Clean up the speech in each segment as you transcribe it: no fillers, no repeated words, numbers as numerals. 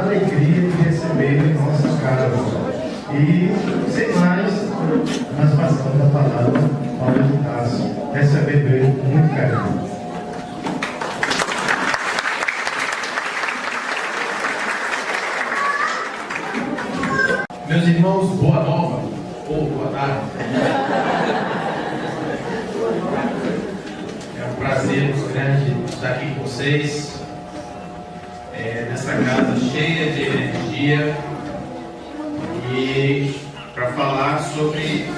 alegria de receber em nossas casas. E, sem mais, nós passamos a palavra ao Paulo Tasso, recebendo ele com muito carinho. Meus irmãos, boa nova, ou boa tarde. É um prazer muito grande estar aqui com vocês, nessa casa cheia de energia, e para falar sobre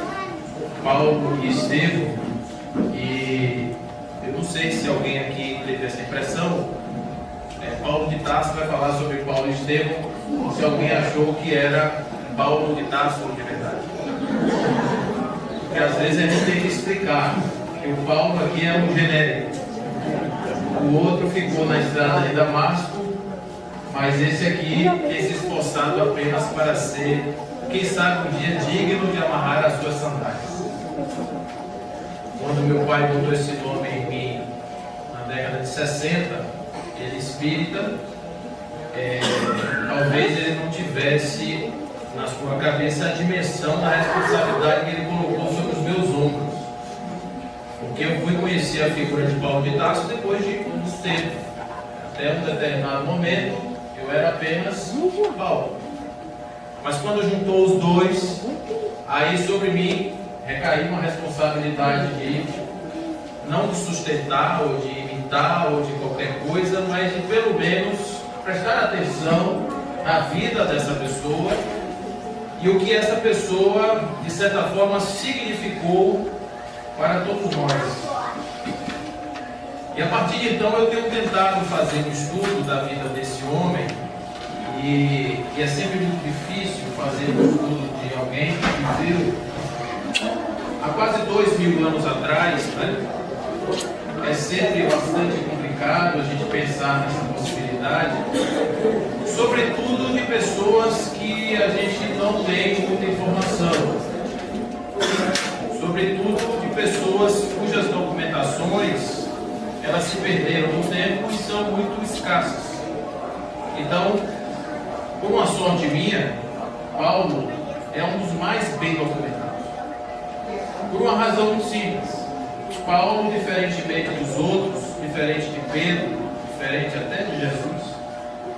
Paulo e Estevão. E eu não sei se alguém aqui teve essa impressão. Paulo de Tarso vai falar sobre Paulo e Estevão, ou se alguém achou que era Paulo de Tarso de verdade. Porque às vezes a gente tem que explicar que o Paulo aqui é um genérico, o outro ficou na estrada de Damasco, mas esse aqui tem se esforçado apenas para ser, quem sabe, um dia digno de amarrar as suas sandálias. Quando meu pai botou esse nome em mim na década de 60, ele espírita, talvez ele não tivesse na sua cabeça a dimensão da responsabilidade que ele colocou sobre os meus ombros. Porque eu fui conhecer a figura de Paulo de Tarso depois de um tempo. Até um determinado momento, eu era apenas Paulo. Mas quando juntou os dois, aí sobre mim recaiu uma responsabilidade de não de sustentar, ou de imitar, ou de qualquer coisa, mas de pelo menos prestar atenção na vida dessa pessoa e o que essa pessoa, de certa forma, significou para todos nós. E a partir de então eu tenho tentado fazer um estudo da vida desse homem, e é sempre muito difícil fazer um estudo de alguém que viveu há quase 2000 anos atrás, né? É sempre bastante complicado a gente pensar nessa possibilidade, sobretudo de pessoas que a gente não tem muita informação, sobretudo de pessoas cujas documentações elas se perderam no tempo e são muito escassas. Então, por uma sorte minha, Paulo é um dos mais bem documentados, por uma razão muito simples. Paulo, diferentemente dos outros, diferente de Pedro, diferente até de Jesus,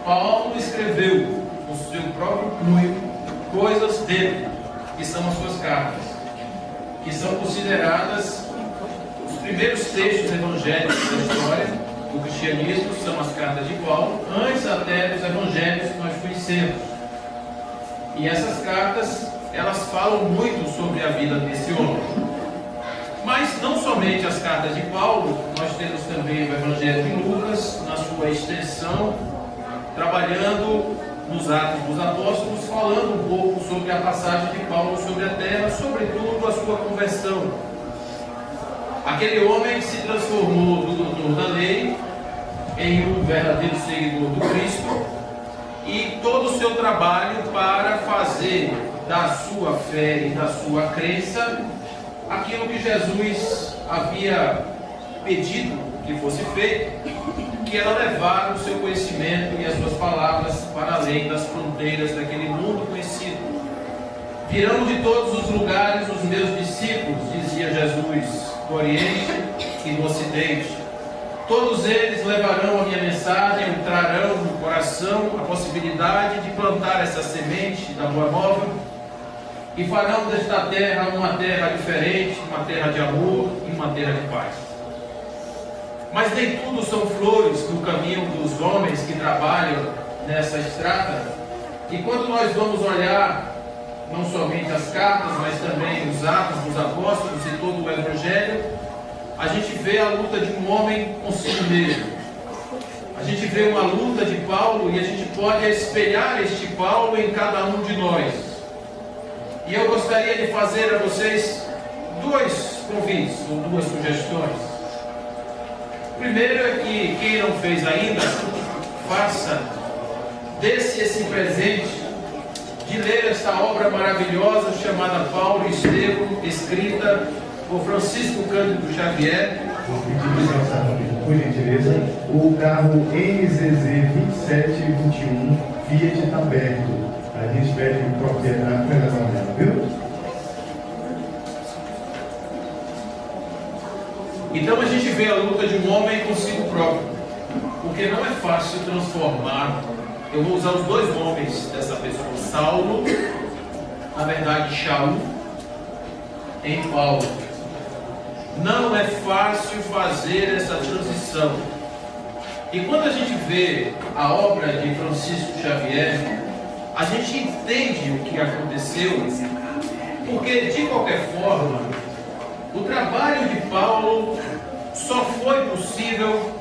Paulo escreveu no seu próprio punho coisas dele, que são as suas cartas, que são consideradas os primeiros textos evangélicos da história do cristianismo, são as cartas de Paulo, antes até dos evangelhos que nós conhecemos. E essas cartas, elas falam muito sobre a vida desse homem. Mas não somente as cartas de Paulo, nós temos também o Evangelho de Lucas, na sua extensão, trabalhando nos Atos dos Apóstolos, falando um pouco sobre a passagem de Paulo sobre a terra, sobretudo a sua conversão. Aquele homem que se transformou do doutor da lei em um verdadeiro seguidor do Cristo, e todo o seu trabalho para fazer da sua fé e da sua crença aquilo que Jesus havia pedido que fosse feito, que era levar o seu conhecimento e as suas palavras para além das fronteiras daquele mundo conhecido. Virão de todos os lugares os meus discípulos, dizia Jesus, do Oriente e do Ocidente. Todos eles levarão a minha mensagem, entrarão no coração a possibilidade de plantar essa semente da Boa Nova, e farão desta terra uma terra diferente, uma terra de amor e uma terra de paz. Mas nem tudo são flores no caminho dos homens que trabalham nessa estrada. E quando nós vamos olhar não somente as cartas, mas também os Atos dos Apóstolos e todo o Evangelho, a gente vê a luta de um homem consigo mesmo. A gente vê uma luta de Paulo, e a gente pode espelhar este Paulo em cada um de nós. E eu gostaria de fazer a vocês dois convites, ou duas sugestões. O primeiro é que quem não fez ainda, faça desse esse presente de ler esta obra maravilhosa chamada Paulo e Estevão, escrita por Francisco Cândido Xavier. Vou pedir por gentileza, o carro NZZ 2721 Fiat está aberto. A gente pede propriedade para levar nela, viu? Então a gente vê a luta de um homem consigo próprio, porque não é fácil transformar. Eu vou usar os dois nomes dessa pessoa, Saulo, na verdade Shaul, em Paulo. Não é fácil fazer essa transição. E quando a gente vê a obra de Francisco Xavier, a gente entende o que aconteceu, porque de qualquer forma, o trabalho de Paulo só foi possível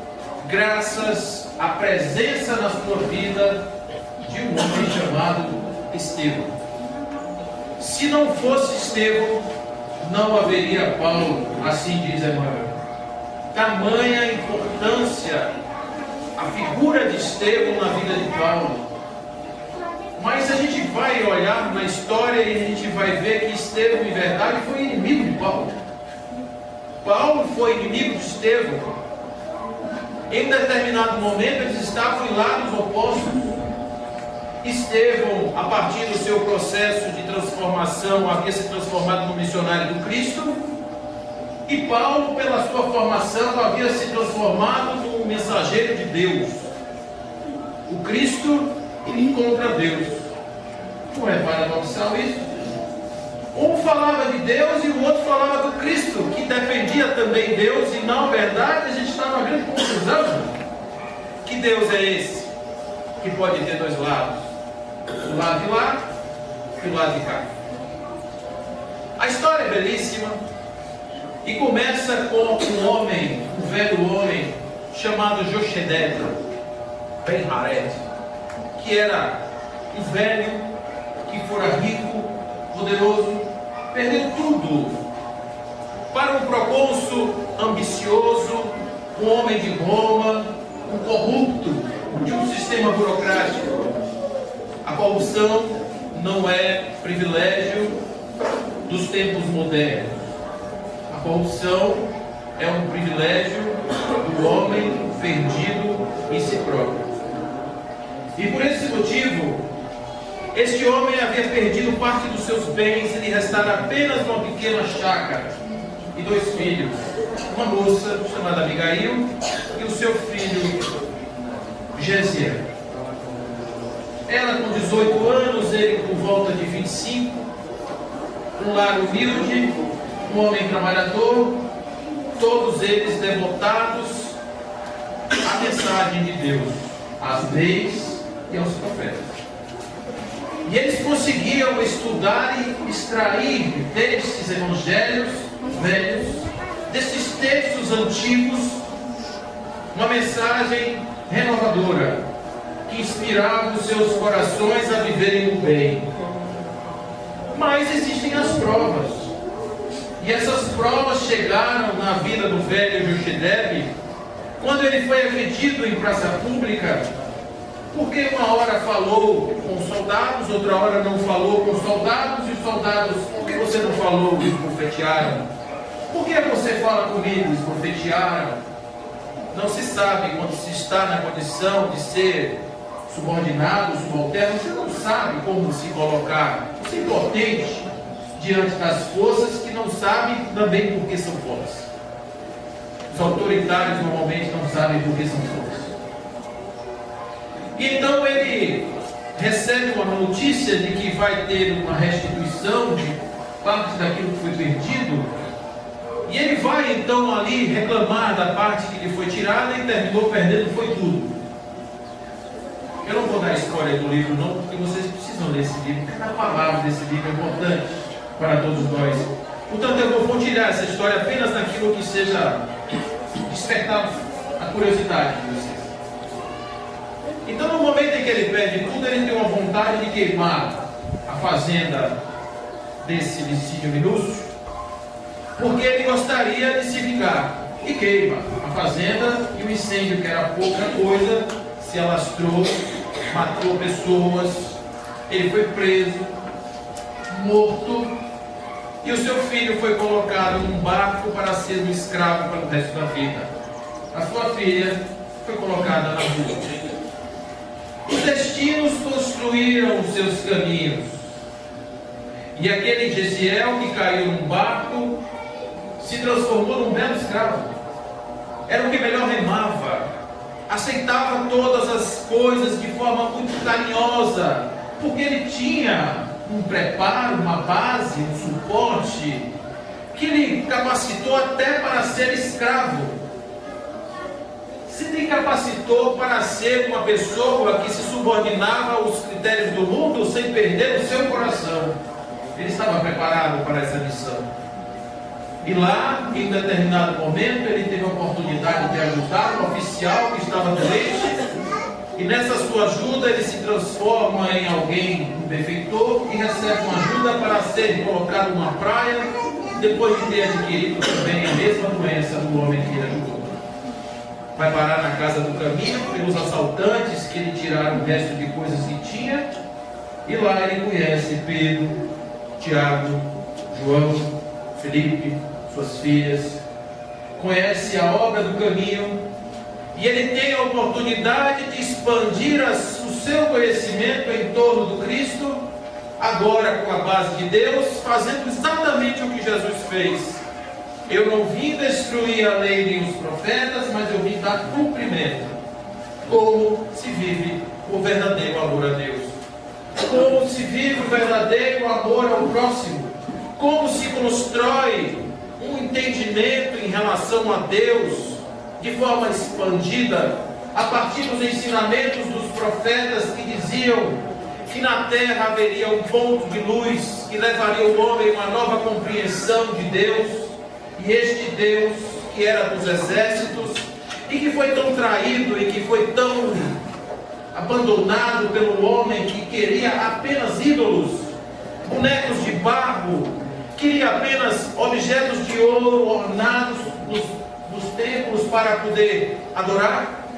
graças à presença na sua vida de um homem chamado Estevão. Se não fosse Estevão, não haveria Paulo, assim diz Emmanuel. Tamanha importância a figura de Estevão na vida de Paulo. Mas a gente vai olhar na história e a gente vai ver que Estevão, em verdade, foi inimigo de Paulo. Paulo foi inimigo de Estevão. Em determinado momento eles estavam em lados opostos. Estevão, a partir do seu processo de transformação, havia se transformado no missionário do Cristo. E Paulo, pela sua formação, havia se transformado no mensageiro de Deus. O Cristo contra Deus. Não é paradoxal isso? Um falava de Deus e o outro falava do Cristo, que defendia também Deus, e na verdade a gente está numa grande confusão. Que Deus é esse? Que pode ter dois lados, do lado de lá e do lado de cá. A história é belíssima e começa com um homem, um velho homem chamado Jochebed Ben Hared, que era um velho que fora rico, poderoso, perdeu tudo para um procônsul ambicioso, um homem de Roma, um corrupto de um sistema burocrático. A corrupção não é privilégio dos tempos modernos. A corrupção é um privilégio do homem perdido em si próprio. E por esse motivo, este homem havia perdido parte dos seus bens e lhe restara apenas uma pequena chácara e 2 filhos, uma moça chamada Abigail e o seu filho Gésiel. Ela com 18 anos, ele por volta de 25, um lar humilde, um homem trabalhador, todos eles devotados à mensagem de Deus, às leis e aos profetas. E eles conseguiam estudar e extrair desses evangelhos velhos, desses textos antigos, uma mensagem renovadora, que inspirava os seus corações a viverem o bem. Mas existem as provas. E essas provas chegaram na vida do velho Jochebed, quando ele foi agredido em praça pública, porque uma hora falou com os soldados, outra hora não falou com os soldados, e os soldados, por que você não falou? Eles profetizaram. Por que você fala comigo? Eles profetizaram. Não se sabe quando se está na condição de ser subordinado, subalterno, você não sabe como se colocar. Você é impotente diante das forças que não sabem também por que são fortes. Os autoritários normalmente não sabem por que são fortes. E então ele recebe uma notícia de que vai ter uma restituição de parte daquilo que foi perdido, e ele vai então ali reclamar da parte que lhe foi tirada e terminou perdendo, foi tudo. Eu não vou dar a história do livro não, porque vocês precisam ler esse livro, cada palavra desse livro é importante para todos nós. Portanto, eu vou tirar essa história apenas naquilo que seja despertar a curiosidade de vocês. Então, no momento em que ele perde tudo, ele tem uma vontade de queimar a fazenda desse Licínio Minúcio, porque ele gostaria de se vingar. E queima a fazenda, e o incêndio, que era pouca coisa, se alastrou, matou pessoas, ele foi preso, morto, e o seu filho foi colocado num barco para ser um escravo pelo resto da vida. A sua filha foi colocada na rua. Os destinos construíram os seus caminhos. E aquele Gesiel que caiu num barco se transformou num belo escravo. Era o que melhor remava, aceitava todas as coisas de forma muito carinhosa, porque ele tinha um preparo, uma base, um suporte que lhe capacitou até para ser escravo. Se lhe capacitou para ser uma pessoa que se subordinava aos critérios do mundo sem perder o seu coração. Ele estava preparado para essa missão. E lá, em determinado momento, ele teve a oportunidade de ajudar um oficial que estava doente. E nessa sua ajuda, ele se transforma em alguém, um benfeitor, e recebe uma ajuda para ser colocado numa praia, depois de ter adquirido também a mesma doença do homem que ele ajudou. Vai parar na casa do caminho pelos assaltantes que lhe tiraram o resto de coisas que tinha. E lá ele conhece Pedro, Tiago, João, Felipe, suas filhas, conhece a obra do caminho, e ele tem a oportunidade de expandir o seu conhecimento em torno do Cristo, agora com a base de Deus, fazendo exatamente o que Jesus fez. Eu não vim destruir a lei nem os profetas, mas eu vim dar cumprimento. Como se vive o verdadeiro amor a Deus, como se vive o verdadeiro amor ao próximo, como se constrói um entendimento em relação a Deus de forma expandida, a partir dos ensinamentos dos profetas que diziam que na terra haveria um ponto de luz que levaria o homem a uma nova compreensão de Deus, e este Deus que era dos exércitos e que foi tão traído e que foi tão abandonado pelo homem que queria apenas ídolos, bonecos de barro, queria apenas objetos de ouro ornados nos templos para poder adorar.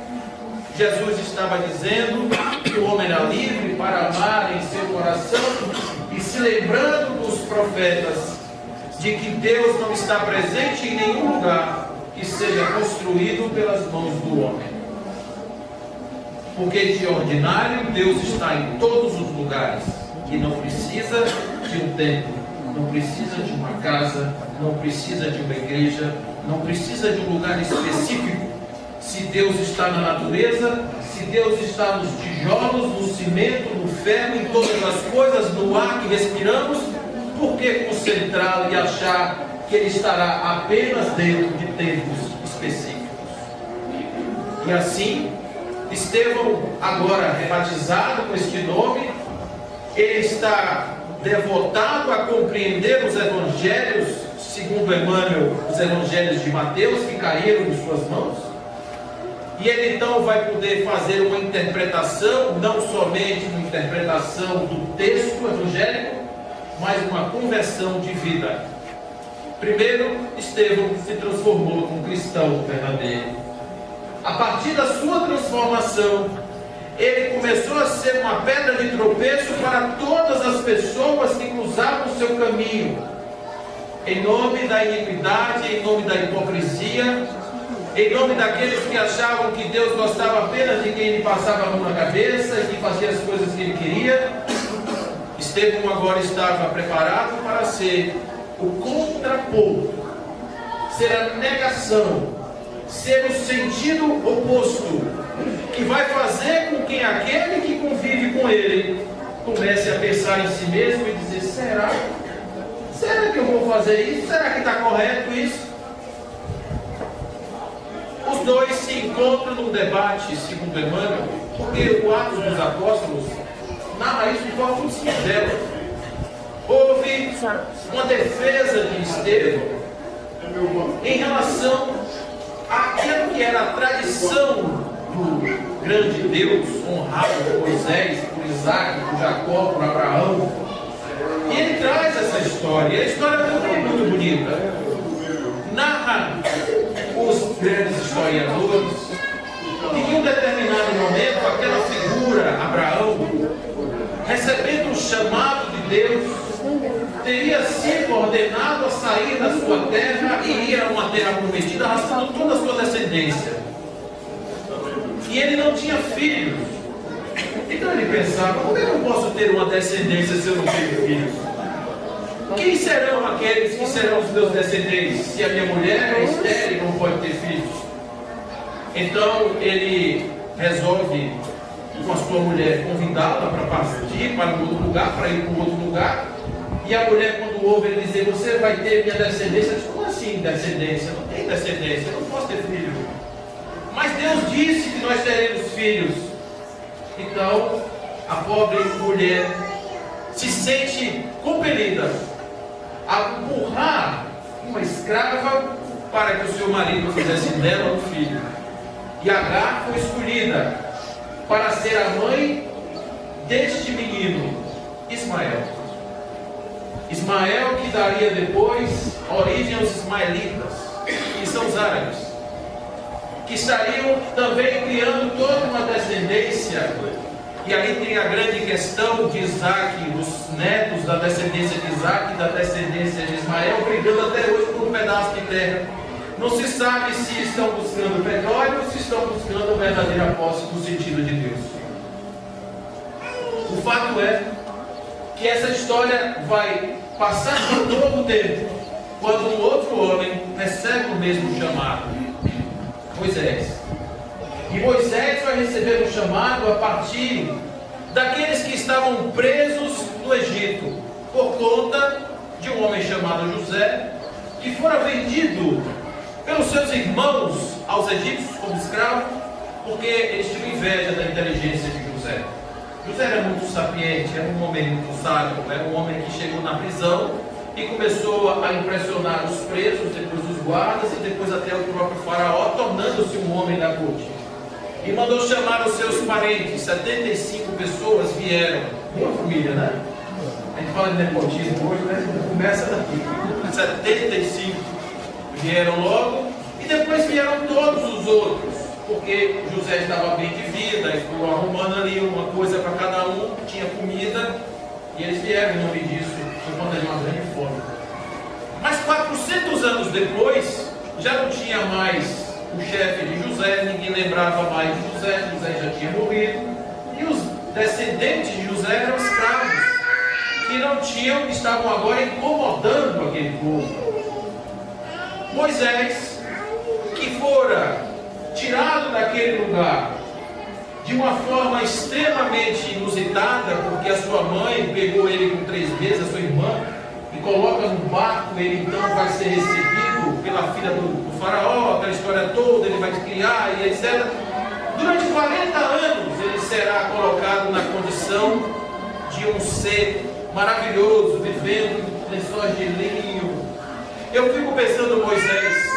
Jesus estava dizendo que o homem era livre para amar em seu coração e se lembrando dos profetas de que Deus não está presente em nenhum lugar que seja construído pelas mãos do homem. Porque de ordinário Deus está em todos os lugares e não precisa de um templo, não precisa de uma casa, não precisa de uma igreja, não precisa de um lugar específico. Se Deus está na natureza, se Deus está nos tijolos, no cimento, no ferro, em todas as coisas, no ar que respiramos, por que concentrá-lo e achar que Ele estará apenas dentro de templos específicos? E assim, Estevão, agora rebatizado com este nome, ele está devotado a compreender os evangelhos, segundo Emmanuel, os evangelhos de Mateus, que caíram em suas mãos. E ele então vai poder fazer uma interpretação, não somente uma interpretação do texto evangélico, mas uma conversão de vida. Primeiro, Estevão se transformou num cristão verdadeiro. A partir da sua transformação, ele começou a ser uma pedra de tropeço para todas as pessoas que cruzavam o seu caminho, em nome da iniquidade, em nome da hipocrisia, em nome daqueles que achavam que Deus gostava apenas de quem lhe passava a mão na cabeça e que fazia as coisas que ele queria. Estevão agora estava preparado para ser o contraponto, ser a negação, ser o sentido oposto, que vai fazer com que aquele que convive com ele comece a pensar em si mesmo e dizer: será que eu vou fazer isso? Será que está correto isso? Os dois se encontram num debate, segundo Emmanuel, porque o Atos dos Apóstolos narra isso de forma muito sincera. Houve uma defesa de Estevão em relação àquilo que era a tradição do grande Deus, honrado por Moisés, por Isaac, por Jacó, por Abraão. E ele traz essa história, e a história também é muito bonita. Narra os grandes historiadores que em um determinado momento aquela figura, Abraão, recebendo o chamado de Deus, teria sido ordenado a sair da sua terra e ir a uma terra prometida, arrastando toda a sua descendência. E ele não tinha filhos. Então ele pensava: como é que eu posso ter uma descendência se eu não tenho filhos? Quem serão aqueles que serão os meus descendentes, se a minha mulher é estéril e não pode ter filhos? Então ele resolve, com a sua mulher, convidá-la para partir para um outro lugar, para ir para um outro lugar. E a mulher, quando ouve ele dizer: você vai ter minha descendência, diz: como assim descendência? Não tem descendência, eu não posso ter filho. Mas Deus disse que nós teremos filhos. Então a pobre mulher se sente compelida a empurrar uma escrava para que o seu marido fizesse dela um filho. E Agar foi escolhida para ser a mãe deste menino, Ismael. Ismael, que daria depois origem aos ismaelitas, que são os árabes, que estariam também criando toda uma descendência. E aí tem a grande questão de Isaac, os netos da descendência de Isaac e da descendência de Ismael, brigando até hoje por um pedaço de terra. Não se sabe se estão buscando petróleo ou se estão buscando a verdadeira posse no sentido de Deus. O fato é que essa história vai passar por um novo tempo, quando um outro homem recebe o mesmo chamado, Moisés. E Moisés vai receber um chamado a partir daqueles que estavam presos no Egito, por conta de um homem chamado José, que fora vendido pelos seus irmãos aos egípcios como escravo, porque eles tinham inveja da inteligência de José. José era muito sapiente, era um homem muito sábio, era um homem que chegou na prisão e começou a impressionar os presos, depois os guardas e depois até o próprio faraó, tornando-se um homem da corte. E mandou chamar os seus parentes. 75 pessoas vieram. Boa família, né? A gente fala de nepotismo hoje, né? Começa daqui. 75 vieram logo e depois vieram todos os outros, porque José estava bem de vida e ficou arrumando ali uma coisa para cada um, tinha comida, e eles vieram em nome disso, por conta de uma grande fome. Mas 400 anos depois, já não tinha mais o chefe de José, ninguém lembrava mais de José, José já tinha morrido, e os descendentes de José eram escravos, que não tinham, estavam agora incomodando aquele povo. Moisés, que fora tirado daquele lugar de uma forma extremamente inusitada, porque a sua mãe pegou ele com 3 meses, a sua irmã, e coloca no barco, ele então vai ser recebido pela filha do faraó, aquela história toda, ele vai criar e etc. Durante 40 anos ele será colocado na condição de um ser maravilhoso, vivendo em lençóis de linho. Eu fico pensando Moisés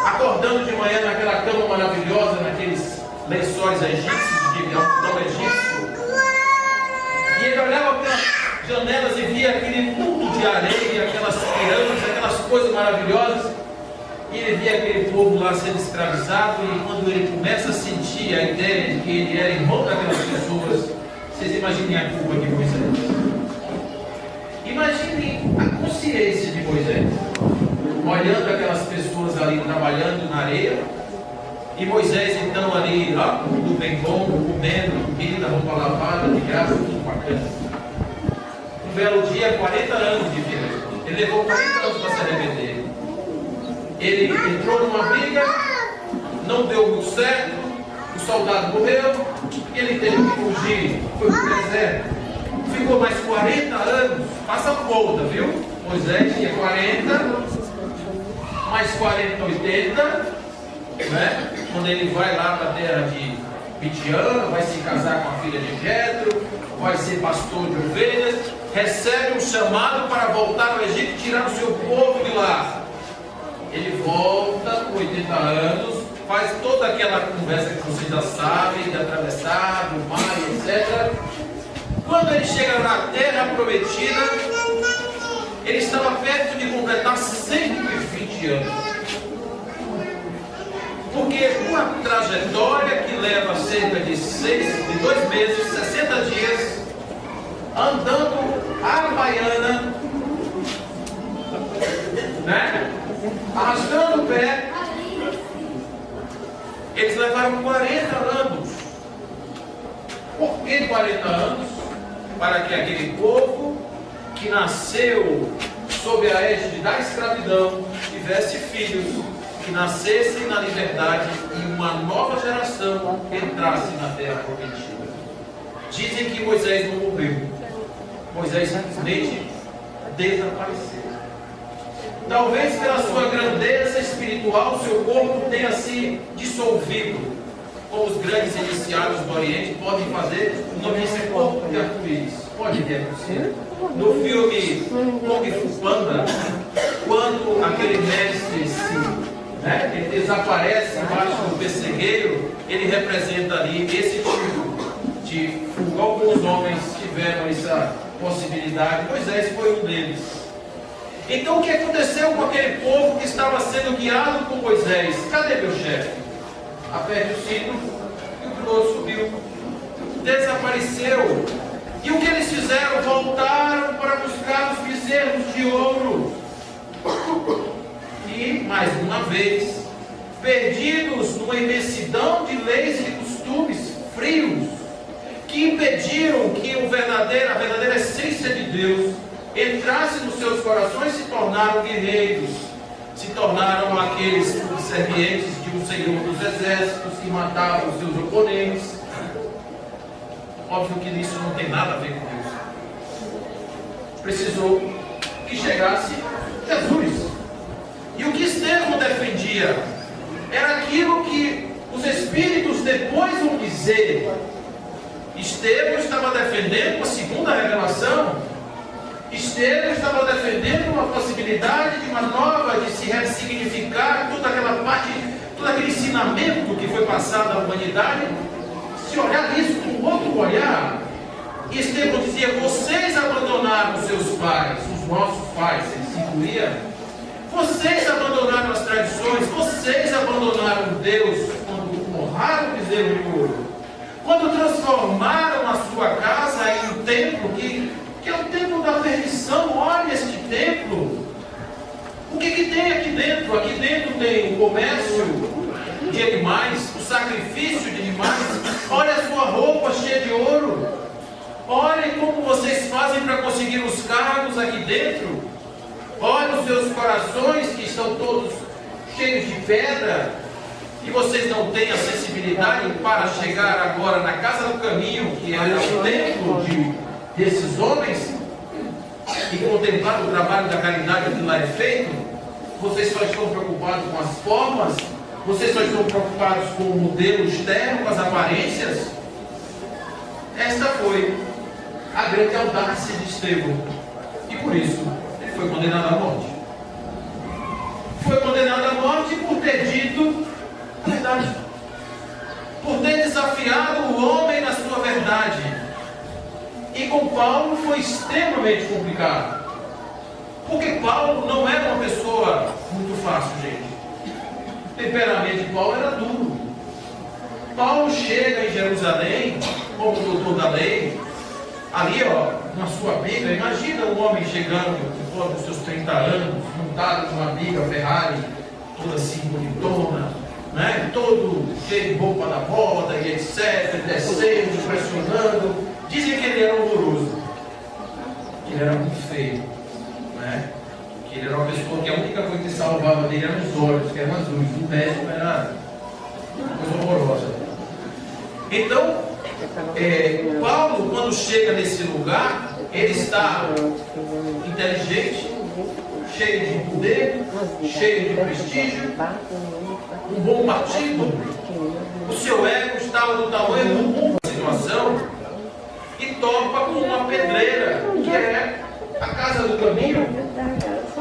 acordando de manhã naquela cama maravilhosa, naqueles lençóis egípcios, de algodão egípcio, e ele olhava pelas janelas e via aquele mundo de areia, aquelas pirâmides, aquelas coisas maravilhosas, e ele via aquele povo lá sendo escravizado, e quando ele começa a sentir a ideia de que ele era irmão daquelas pessoas, vocês imaginem a culpa de Moisés. Imaginem a consciência de Moisés, olhando aquelas pessoas ali trabalhando na areia, e Moisés então ali, ó, tudo bem bom, comendo, comida, roupa lavada, de graça, tudo bacana. Um belo dia, 40 anos de vida, ele levou 40 anos para se arrepender. Ele entrou numa briga, não deu muito certo, o soldado morreu, ele teve que fugir, foi para o deserto, ficou mais 40 anos, passa a conta, viu? Moisés tinha 40, mais 40, 80, né? Quando ele vai lá para a terra de Midian, vai se casar com a filha de Jetro, vai ser pastor de ovelhas, recebe um chamado para voltar ao Egito e tirar o seu povo de lá. Ele volta com 80 anos, faz toda aquela conversa que vocês já sabem, de atravessar do mar, etc. Quando ele chega na terra prometida, ele estava perto de completar 120 anos. Porque uma trajetória que leva cerca de 2 meses, 60 dias, andando a baiana, né? Arrastando o pé, eles levaram 40 anos. Por em 40 anos, para que aquele povo que nasceu sob a égide da escravidão tivesse filhos que nascessem na liberdade e uma nova geração entrasse na terra prometida. Dizem que Moisés não morreu. Moisés simplesmente desapareceu. Talvez pela sua grandeza espiritual, seu corpo tenha se dissolvido, como os grandes iniciados do Oriente podem fazer. O nome disso é corpo de arco-íris. Pode ter acontecido. No filme Kung Fu Panda, quando aquele mestre ele desaparece embaixo do pessegueiro, ele representa ali esse tipo de fuga. Alguns homens tiveram essa possibilidade. Moisés foi um deles. Então o que aconteceu com aquele povo que estava sendo guiado por Moisés? Cadê meu chefe? Aperte o cinto e o piloto subiu. Desapareceu. E o que eles fizeram? Voltaram para buscar os bezerros de ouro. E, mais uma vez, perdidos numa imensidão de leis e costumes frios, que impediram que a verdadeira essência de Deus entrasse nos seus corações, se tornaram guerreiros, se tornaram aqueles subservientes de um Senhor dos exércitos que matavam os seus oponentes. Óbvio que isso não tem nada a ver com Deus. Precisou que chegasse Jesus. E o que Estevão defendia era aquilo que os Espíritos depois vão dizer. Estevão estava defendendo uma segunda revelação. Estevão estava defendendo uma possibilidade de uma nova, de se ressignificar toda aquela parte, todo aquele ensinamento que foi passado à humanidade. Se olhar isso com outro olhar, Estevão dizia: vocês abandonaram os seus pais, os nossos pais, ele se incluía. Vocês abandonaram as tradições, vocês abandonaram Deus quando honraram o bezerro de ouro, quando transformaram a sua casa em um templo que é o templo da perdição. Olha este templo. O que tem aqui dentro? Aqui dentro tem o comércio de animais, o sacrifício de animais. Olha a sua roupa cheia de ouro. Olhem como vocês fazem para conseguir os cargos aqui dentro. Olha os seus corações que estão todos cheios de pedra. E vocês não têm acessibilidade para chegar agora na casa do caminho, que é o templo desses homens, e contemplar o trabalho da caridade que lá é feito. Vocês só estão preocupados com as formas. Vocês só estão preocupados com o modelo externo, com as aparências. Esta foi a grande audácia de Estevão. E por isso ele foi condenado à morte. Foi condenado à morte por ter dito a verdade, por ter desafiado o homem na sua verdade. E com Paulo foi extremamente complicado, porque Paulo não era uma pessoa muito fácil, gente. O temperamento de Paulo era duro. Paulo chega em Jerusalém como doutor da lei. Ali, na sua Bíblia, imagina um homem chegando por volta dos seus 30 anos, montado numa Bíblia Ferrari, toda assim bonitona, né? Todo cheio de roupa da moda e etc, descendo, impressionando. Dizem que ele era horroroso, que ele era muito feio, né? Que ele era uma pessoa que a única coisa que salvava dele eram os olhos, que eram azuis. O resto era uma coisa horrorosa. Então, Paulo, quando chega nesse lugar, ele está inteligente, cheio de poder, cheio de prestígio, um bom partido. O seu ego estava do tamanho do mundo da situação e topa com uma pedreira, que é a casa do caminho.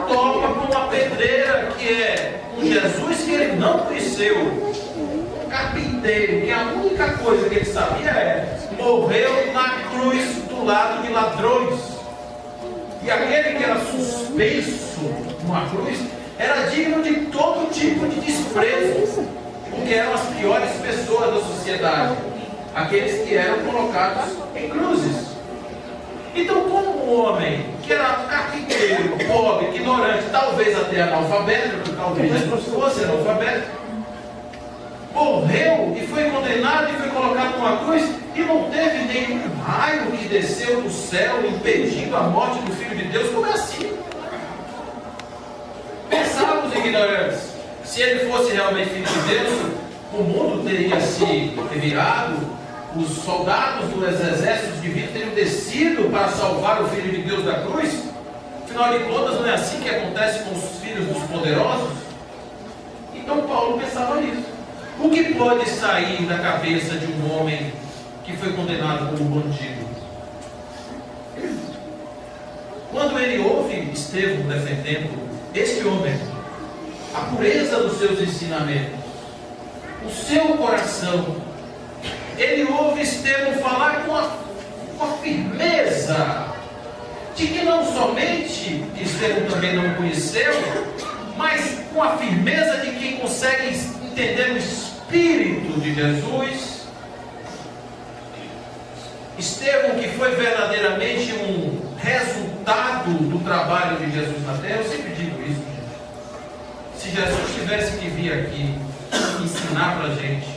Topa com uma pedreira que é um Jesus que ele não conheceu. Carpinteiro, que a única coisa que ele sabia morreu na cruz do lado de ladrões. E aquele que era suspenso numa cruz era digno de todo tipo de desprezo, porque eram as piores pessoas da sociedade, aqueles que eram colocados em cruzes. Então, como um homem que era carpinteiro, pobre, ignorante, talvez até analfabeto, porque talvez Jesus fosse analfabeto, morreu e foi condenado e foi colocado numa cruz, E não teve nenhum raio que desceu do céu impedindo a morte do Filho de Deus. Como é assim? Pensavam os ignorantes. Se ele fosse realmente Filho de Deus, o mundo teria se revirado, os soldados dos exércitos divinos teriam descido para salvar o Filho de Deus da cruz. Afinal de contas, não é assim que acontece com os filhos dos poderosos? Então Paulo pensava nisso. O que pode sair da cabeça de um homem que foi condenado como bandido? Quando ele ouve Estevão defendendo este homem, a pureza dos seus ensinamentos, o seu coração, ele ouve Estevão falar com a firmeza de que não somente Estevão também não conheceu, mas com a firmeza de quem consegue entender o Espírito de Jesus. Estevão, que foi verdadeiramente um resultado do trabalho de Jesus na terra. Eu sempre digo isso, gente. Se Jesus tivesse que vir aqui ensinar para a gente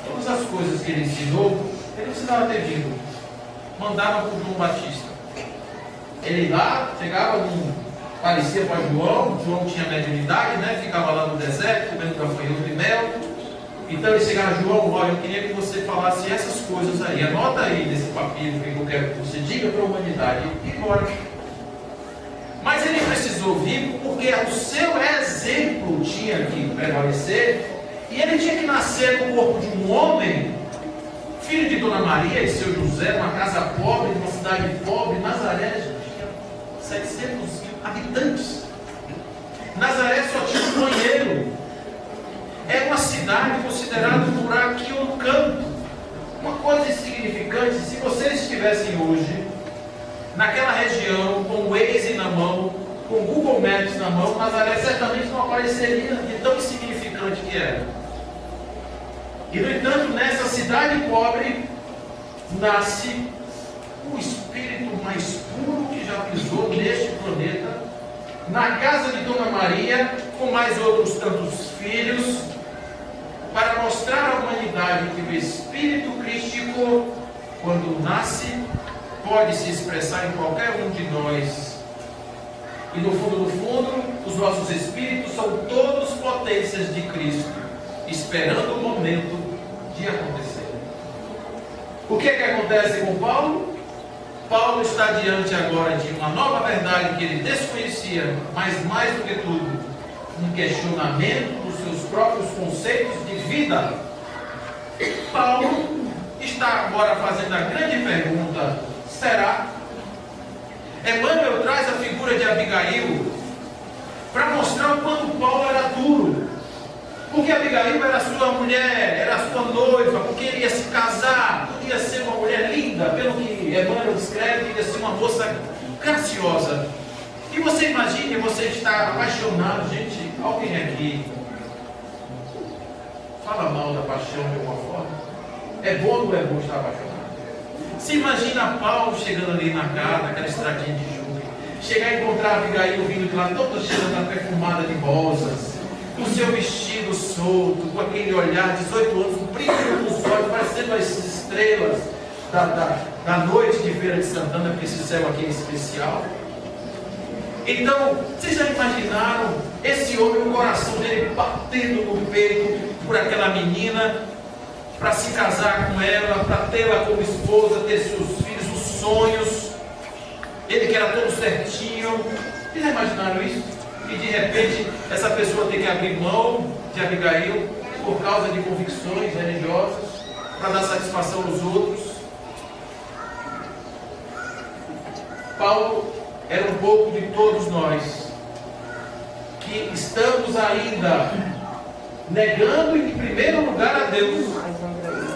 todas as coisas que ele ensinou, ele não precisava ter vindo. Mandava para o João Batista. Ele lá, chegava, parecia para João tinha mediunidade, né? Ficava lá no deserto, comendo gafanhoto de mel. Então ele chegava, João, olha, eu queria que você falasse essas coisas aí, anota aí nesse papiro que eu quero que você diga para a humanidade, e embora. Mas ele precisou vir porque o seu exemplo tinha que prevalecer, e ele tinha que nascer no corpo de um homem, filho de Dona Maria e seu José, numa casa pobre, numa cidade pobre. Nazaré, gente, tinha 700 habitantes. Nazaré só tinha um banheiro. É uma cidade considerada um buraquinho no campo. Uma coisa insignificante. Se vocês estivessem hoje naquela região com o Waze na mão, com o Google Maps na mão, Nazaré certamente não apareceria de tão insignificante que era. E no entanto, nessa cidade pobre nasce o espírito mais puro que já pisou neste planeta, na casa de Dona Maria, com mais outros tantos filhos, para mostrar à humanidade que o espírito crístico, quando nasce, pode se expressar em qualquer um de nós. E no fundo, os nossos espíritos são todos potências de Cristo, esperando o momento de acontecer. O que é que acontece com Paulo? Paulo está diante agora de uma nova verdade que ele desconhecia, mas mais do que tudo, um questionamento dos seus próprios conceitos de vida. Paulo está agora fazendo a grande pergunta: será? Emmanuel traz a figura de Abigail para mostrar o quanto Paulo era duro, porque Abigail era sua mulher, era sua noiva, porque ele ia se casar, podia ser uma mulher linda, pelo que Emmanuel descreve, ia ser uma moça graciosa. E você imagine, você está apaixonado, gente, alguém aqui fala mal da paixão de alguma forma? É bom ou não é bom estar apaixonado? Se imagina Paulo chegando ali na casa, naquela estradinha de junho, chegar e encontrar a Abigail vindo de lá, toda cheirando perfumada de rosas, com seu vestido solto, com aquele olhar, 18 anos, um brilho nos olhos, parecendo as estrelas da noite de Feira de Santana, porque esse céu aqui é especial. Então, vocês já imaginaram esse homem, o coração dele batendo no peito por aquela menina, para se casar com ela, para tê-la como esposa, ter seus filhos, os sonhos, ele que era todo certinho. Vocês já imaginaram isso? E de repente essa pessoa tem que abrir mão de Abigail por causa de convicções religiosas, para dar satisfação aos outros. Paulo era um pouco de todos nós, que estamos ainda negando em primeiro lugar a Deus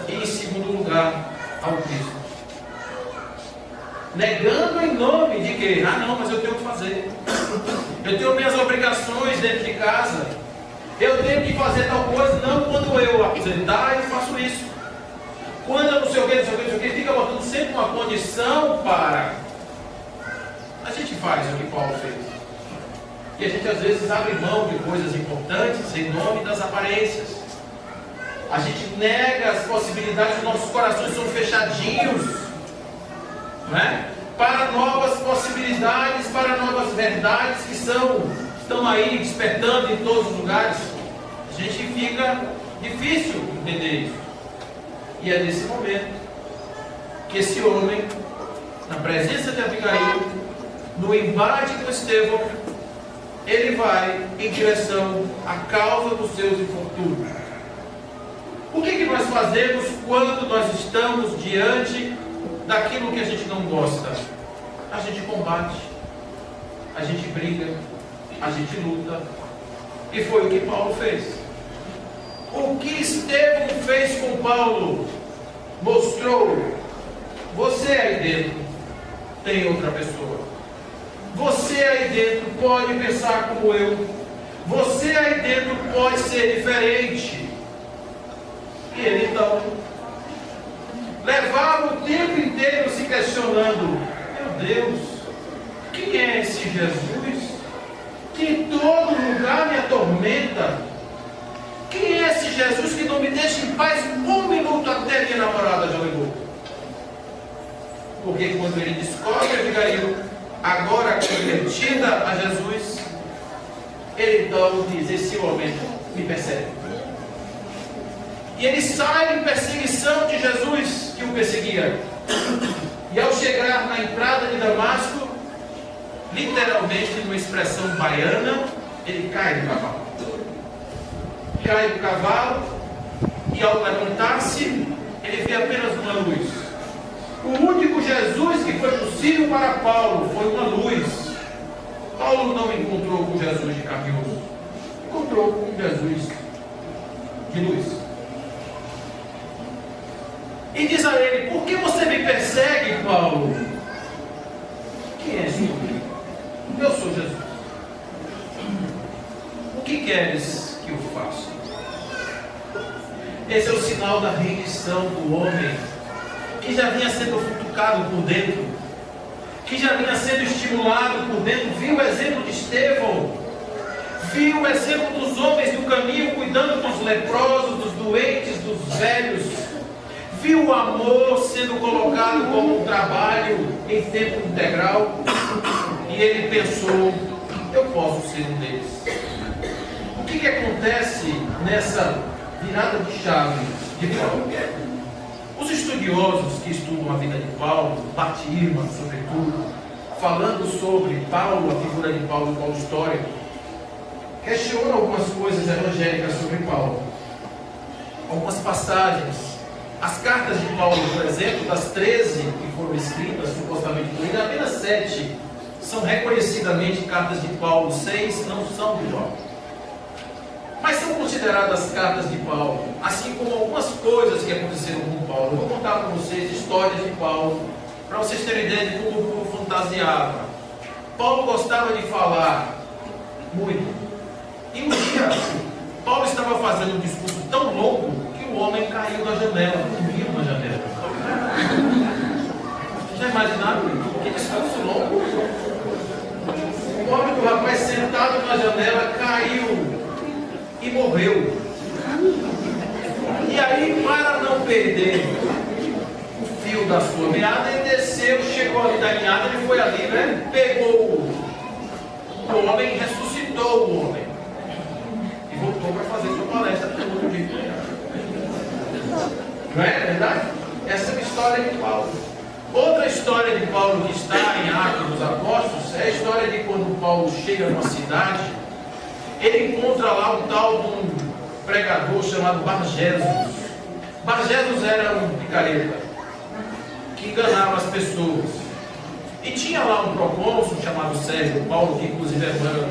e em segundo lugar ao Cristo. Negando em nome de quê? Ah não, mas eu tenho que fazer. Eu tenho minhas obrigações dentro de casa. Eu tenho que fazer tal coisa. Não, quando eu aposentar, eu faço isso. Quando eu não sei o que, fica botando sempre uma condição para. A gente faz o que Paulo fez. E a gente às vezes abre mão de coisas importantes em nome das aparências. A gente nega as possibilidades, os nossos corações são fechadinhos, não é? Para novas possibilidades, para novas verdades que estão aí despertando em todos os lugares. A gente fica difícil entender isso. E é nesse momento que esse homem, na presença de Abigail, no embate com Estevão, ele vai em direção à causa dos seus infortúnios. O que nós fazemos quando nós estamos diante daquilo que a gente não gosta? A gente combate, a gente briga, a gente luta. E foi o que Paulo fez. O que Estevão fez com Paulo mostrou: você aí dentro tem outra pessoa. Você aí dentro pode pensar como eu. Você aí dentro pode ser diferente. E ele então levava o tempo inteiro se questionando: meu Deus, quem é esse Jesus que em todo lugar me atormenta? Quem é esse Jesus que não me deixa em paz um minuto até minha namorada já ligou? Porque quando ele descobre Abigail, agora convertida a Jesus, ele então diz: esse homem me persegue. E ele sai em perseguição de Jesus que o perseguia. E ao chegar na entrada de Damasco, literalmente, numa expressão baiana, ele cai do cavalo. Cai do cavalo, e ao levantar-se, ele vê apenas uma luz. O único Jesus que foi possível para Paulo foi uma luz. Paulo não encontrou com Jesus de carne e osso, encontrou com Jesus de luz. E diz a ele: por que você me persegue, Paulo? Quem és tu? Eu sou Jesus. O que queres que eu faça? Esse é o sinal da rendição do homem, que já vinha sendo futucado por dentro, que já vinha sendo estimulado por dentro. Viu o exemplo de Estevão, viu o exemplo dos homens do caminho cuidando dos leprosos, dos doentes, dos velhos, viu o amor sendo colocado como um trabalho em tempo integral, e ele pensou: eu posso ser um deles. O que acontece nessa virada de chave de Paulo? Os estudiosos que estudam a vida de Paulo, Batirma, sobretudo, falando sobre Paulo, a figura de Paulo, Paulo histórico, questionam algumas coisas evangélicas sobre Paulo. Algumas passagens. As cartas de Paulo, por exemplo, das 13 que foram escritas, supostamente por ele, apenas 7 são reconhecidamente cartas de Paulo, 6 não são de Paulo. Mas são consideradas cartas de Paulo, assim como algumas coisas que aconteceram com Paulo. Eu vou contar para vocês histórias de Paulo, para vocês terem ideia de como o povo fantasiava. Paulo gostava de falar muito. E um dia, Paulo estava fazendo um discurso tão longo que o homem caiu da janela, dormiu na janela. Já imaginaram? Que discurso longo? O pobre do rapaz sentado na janela caiu e morreu. E aí, para não perder o fio da sua meada, ele desceu, chegou ali da linhada, ele foi ali, né? Pegou o homem, ressuscitou o homem e voltou para fazer sua palestra no outro dia. Não é verdade? Essa é a história de Paulo. Outra história de Paulo que está em Atos dos Apóstolos é a história de quando Paulo chega numa cidade. Ele encontra lá um tal de um pregador chamado Barjesus. Barjesus era um picareta que enganava as pessoas. E tinha lá um procônsul chamado Sérgio Paulo, que inclusive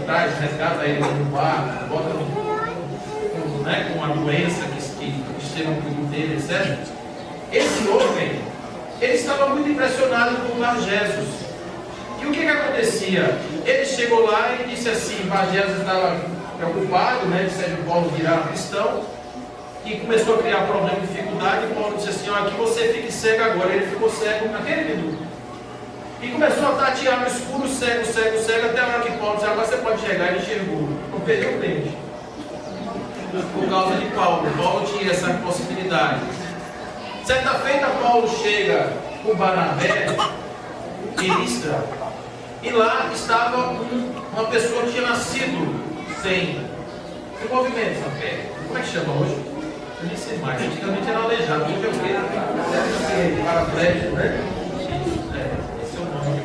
traz, resgata ele no barco, bota com uma doença que esteve no cuidado dele, etc. Esse homem, ele estava muito impressionado com Barjesus. E o que acontecia? Ele chegou lá e disse assim: Barjesus estava preocupado, de Sérgio Paulo virar cristão, e começou a criar problema e dificuldade. E Paulo disse assim: aqui você fique cego agora. Ele ficou cego naquele minuto e começou a tatear no escuro, cego, cego, cego, até a hora que Paulo disse: agora você pode chegar. Ele enxergou, não perdeu o dente. por causa de Paulo. Paulo tinha essa possibilidade. Certa feita, Paulo chega com Barnabé em Listra, e lá estava uma pessoa que tinha nascido sem movimento na perna. Como é que chama hoje? Eu nem sei mais. Antigamente era aleijado, hoje é o quê? Deve ser paraplégico, né? Esse é o nome.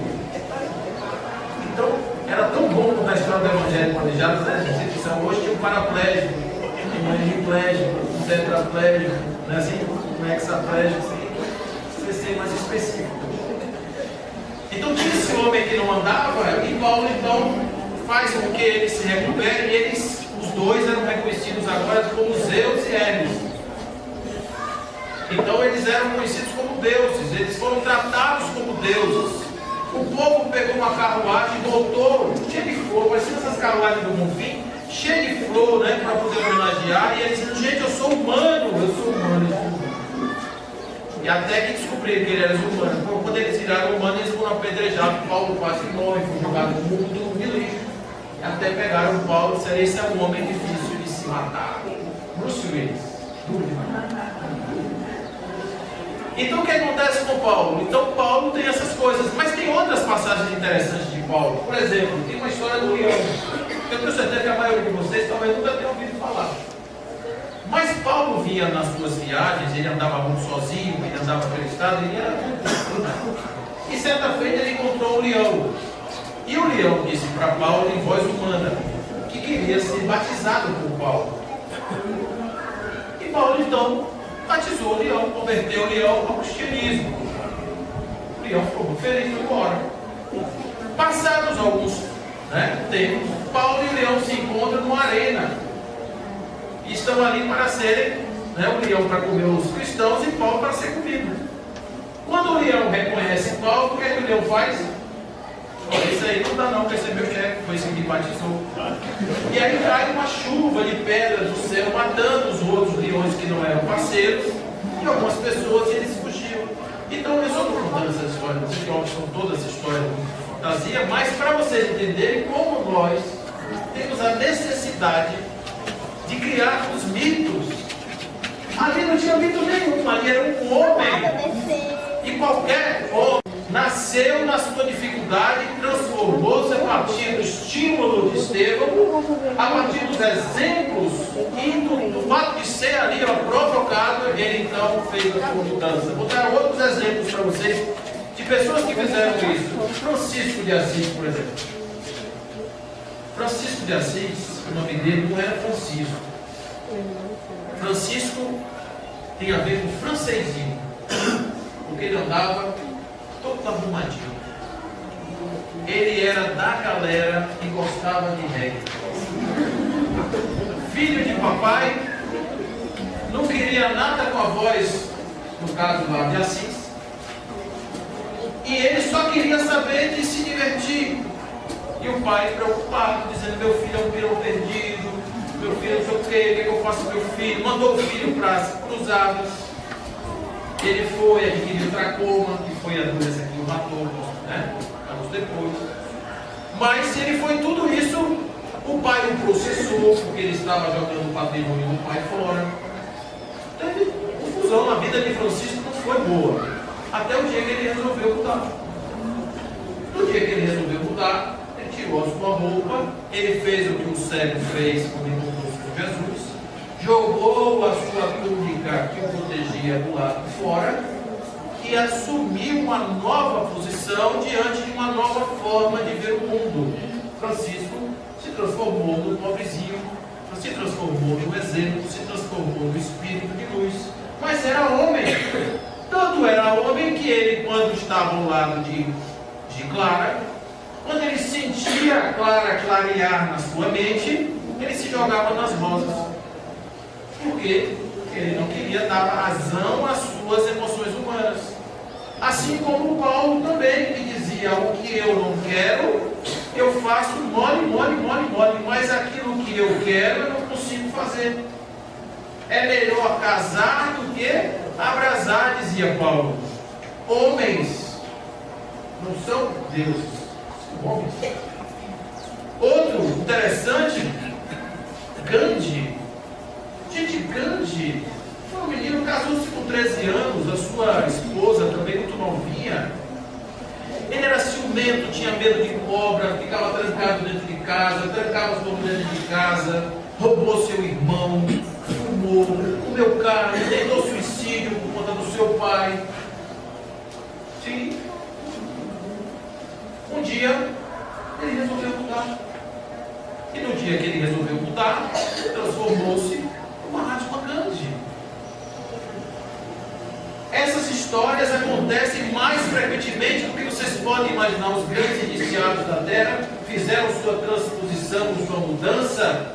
Então, era tão bom contar a história do evangelho com aleijados, né? Hoje tinha um paraplégico, um hemiplégico, um tetraplégico, né? Assim, um hexaplégico, assim, precisa ser mais específico. Então tinha esse homem que não andava, e Paulo então faz com que ele se recupere, e eles, os dois, eram reconhecidos agora como Zeus e Hermes. Então eles eram conhecidos como deuses, eles foram tratados como deuses. O povo pegou uma carruagem e voltou cheio de flor, parecia essas carruagens do Bonfim, cheio de flor, né, para poder homenagear, e eles diziam: gente, eu sou humano, eu sou humano. E até que descobriram que ele era humano. Quando eles viraram humanos, eles foram apedrejados. Paulo quase morre, foi jogado no mundo de lixo. E até pegaram o Paulo e disseram: esse é um homem difícil de se matar. Bruce Willis. Então o que acontece com Paulo? Então Paulo tem essas coisas, mas tem outras passagens interessantes de Paulo. Por exemplo, tem uma história do leão. Eu tenho certeza que a maioria de vocês talvez nunca tenham ouvido falar. Mas Paulo via nas suas viagens, ele andava muito sozinho, ele andava pelo estado, ele era muito. E certa feita ele encontrou um leão. E o leão disse para Paulo em voz humana que queria ser batizado por Paulo. E Paulo então batizou o leão, converteu o leão ao cristianismo. O leão ficou muito feliz e foi embora. Passados alguns tempos, Paulo e o leão se encontram numa arena. E estão ali para serem, o leão para comer os cristãos e Paulo para ser comido. Quando o leão reconhece Paulo, o que é que o leão faz? Olha, isso aí não dá não, porque esse é meu chefe, foi esse que me batizou. E aí cai uma chuva de pedras do céu, matando os outros leões que não eram parceiros, e algumas pessoas, e eles fugiram. Então eu só estou contando essas histórias, não sei que óbvio são todas histórias de fantasia, mas para vocês entenderem como nós temos a necessidade de criar os mitos. Ali não tinha mito nenhum, ali era um homem. E qualquer homem nasceu na sua dificuldade, transformou-se a partir do estímulo de Estevão, a partir dos exemplos e do fato de ser ali provocado, ele então fez a sua mudança. Vou dar outros exemplos para vocês de pessoas que fizeram isso. Francisco de Assis, por exemplo. Francisco de Assis, o nome dele não era Francisco. Francisco tem a ver com francesinho, porque ele andava todo arrumadinho. Ele era da galera que gostava de reggae. Filho de papai, não queria nada com a voz, no caso lá de Assis, e ele só queria saber de se divertir. E o pai preocupado, dizendo: meu filho é um pirão perdido, meu filho não sei o que eu faço com meu filho? Mandou o filho para as cruzadas. Ele foi, adquiriu tracoma, que foi a doença que o matou, anos depois. Mas ele foi tudo isso, o pai o processou, porque ele estava jogando o patrimônio do pai fora. Teve confusão, a vida de Francisco não foi boa, até o dia que ele resolveu mudar. No dia que ele resolveu mudar, ele tirou a sua roupa, ele fez o que o cego fez quando encontrou-se com Jesus, jogou a sua túnica que o protegia do lado de fora e assumiu uma nova posição diante de uma nova forma de ver o mundo. Francisco se transformou no pobrezinho, se transformou no exemplo, se transformou no espírito de luz, mas era homem. Tanto era homem que ele, quando estava ao lado de Clara, quando ele sentia a Clara clarear na sua mente, ele se jogava nas rosas. Por quê? Porque ele não queria dar razão às suas emoções humanas. Assim como Paulo também, que dizia: o que eu não quero, eu faço mole, mas aquilo que eu quero, eu não consigo fazer. É melhor casar do que abrasar, dizia Paulo. Homens não são deuses, são homens. Outro interessante, Gandhi, ciumento, tinha medo de cobra, ficava trancado dentro de casa, trancava as mulheres dentro de casa, roubou seu irmão, fumou, comeu carne, tentou suicídio por conta do seu pai. Sim. Um dia ele resolveu mudar. E no dia que ele resolveu mudar, transformou-se numa Mahatma Gandhi. Essas histórias acontecem mais frequentemente do que vocês podem imaginar. Os grandes iniciados da Terra fizeram sua transposição, sua mudança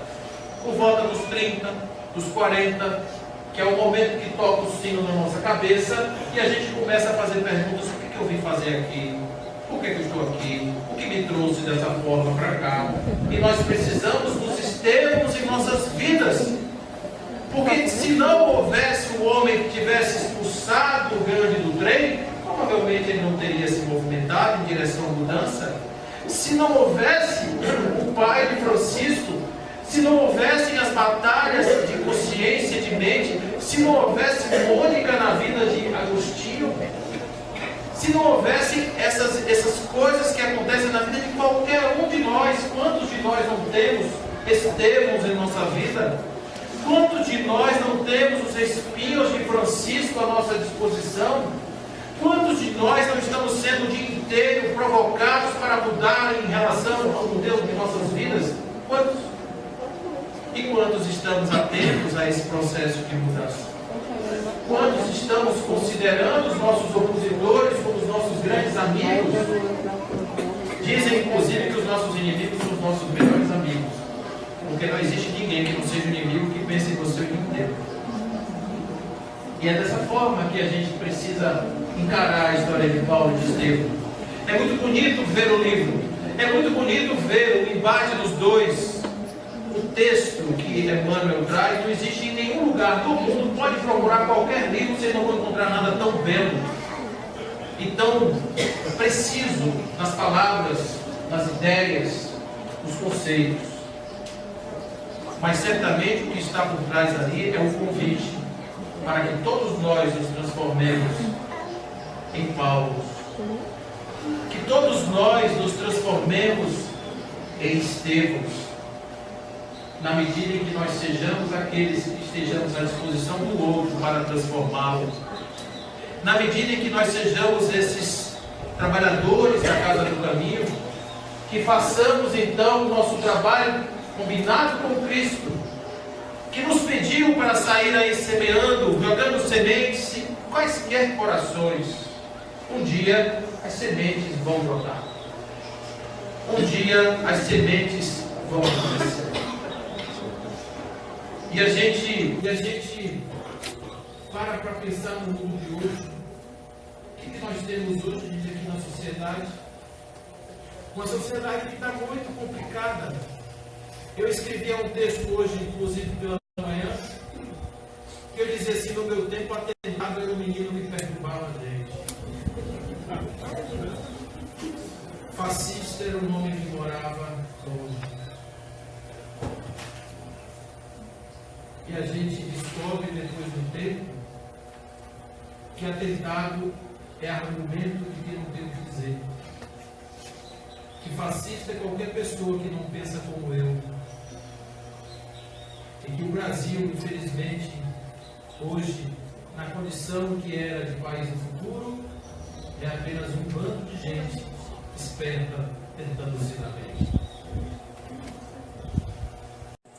por volta dos 30, dos 40, que é o momento que toca o sino na nossa cabeça e a gente começa a fazer perguntas: o que eu vim fazer aqui? Por que eu estou aqui? O que me trouxe dessa forma para cá? E nós precisamos nos termos em nossas vidas. Porque se não houvesse um homem que tivesse expulsado o Gandhi do trem, provavelmente ele não teria se movimentado em direção à mudança. Se não houvesse o pai de Francisco, se não houvessem as batalhas de consciência, de mente, se não houvesse Mônica na vida de Agostinho, se não houvessem essas coisas que acontecem na vida de qualquer um de nós, quantos de nós não temos termos em nossa vida? Quantos de nós não temos os espinhos de Francisco à nossa disposição? Quantos de nós não estamos sendo o dia inteiro provocados para mudar em relação ao modelo de nossas vidas? Quantos? E quantos estamos atentos a esse processo de mudança? Quantos estamos considerando os nossos opositores como os nossos grandes amigos? Dizem, inclusive, que os nossos inimigos são os nossos melhores amigos. Porque não existe ninguém que não seja inimigo que pense em você o dia inteiro. E é dessa forma que a gente precisa encarar a história de Paulo e de Estevão. É muito bonito ver o livro. É muito bonito ver o embate dos dois. O texto que Emmanuel traz não existe em nenhum lugar. Todo mundo pode procurar qualquer livro, vocês não vão encontrar nada tão belo e tão preciso nas palavras, nas ideias, nos conceitos. Mas certamente o que está por trás ali é um convite para que todos nós nos transformemos em Paulo. Que todos nós nos transformemos em Estevãos. Na medida em que nós sejamos aqueles que estejamos à disposição do outro para transformá-lo. Na medida em que nós sejamos esses trabalhadores da casa do caminho, que façamos então o nosso trabalho combinado com Cristo, que nos pediu para sair aí semeando, jogando sementes em quaisquer corações. Um dia as sementes vão brotar. Um dia as sementes vão acontecer. E a gente para pensar no mundo de hoje. O que nós temos hoje aqui na sociedade? Uma sociedade que está muito complicada. Eu escrevia um texto hoje, inclusive pela manhã, que eu dizia assim: no meu tempo atentado era um menino que perturbava a gente. Fascista era um homem que morava longe. E a gente descobre depois do tempo que atentado é argumento de quem não tem o que dizer. Que fascista é qualquer pessoa que não pensa como eu. E que o Brasil, infelizmente, hoje, na condição que era de país do futuro, é apenas um bando de gente esperta tentando se dar bem.